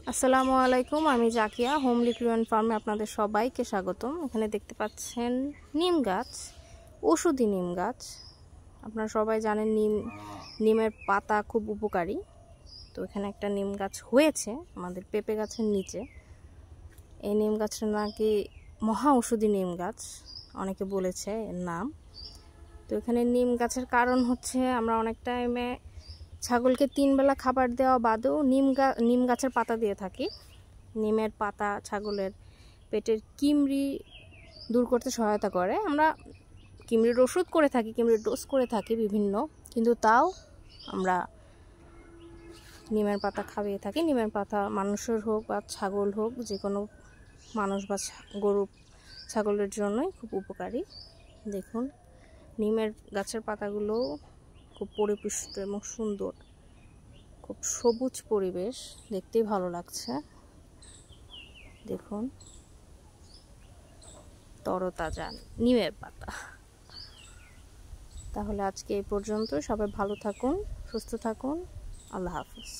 আসসালামু আলাইকুম, আমি জাকিয়া হোমলি ক্রিয়ন ফার্মে আপনাদের সবাইকে স্বাগতম। এখানে দেখতে পাচ্ছেন নিম গাছ, ওষুধি নিম গাছ। আপনারা সবাই জানেন নিমের পাতা খুব উপকারী। তো এখানে একটা নিম গাছ হয়েছে আমাদের পেঁপে গাছের নিচে। এই নিম গাছটা নাকি মহা ওষুধি নিম গাছ, অনেকে বলেছে এর নাম। তো এখানে নিম গাছের কারণ হচ্ছে আমরা অনেক টাইমে ছাগলকে 3 বেলা খাবার দেওয়া বাদেও নিম গাছের পাতা দিয়ে থাকি। নিমের পাতা ছাগলের পেটের কিমড়ি দূর করতে সহায়তা করে। আমরা কিমড়ির ওষুধ করে থাকি, কিমড়ির ডোজ করে থাকি বিভিন্ন, কিন্তু তাও আমরা নিমের পাতা খাইয়ে থাকি। নিমের পাতা মানুষের হোক বা ছাগল হোক, যে কোনো মানুষ বা গরু ছাগলের জন্যই খুব উপকারী। দেখুন নিমের গাছের পাতাগুলো খুব পরিপুষ্ট এবং সুন্দর, খুব সবুজ পরিবেশ, দেখতেই ভালো লাগছে। দেখুন তরতাজা নিমের পাতা। তাহলে আজকে এই পর্যন্ত। সবাই ভালো থাকুন, সুস্থ থাকুন। আল্লাহ হাফিজ।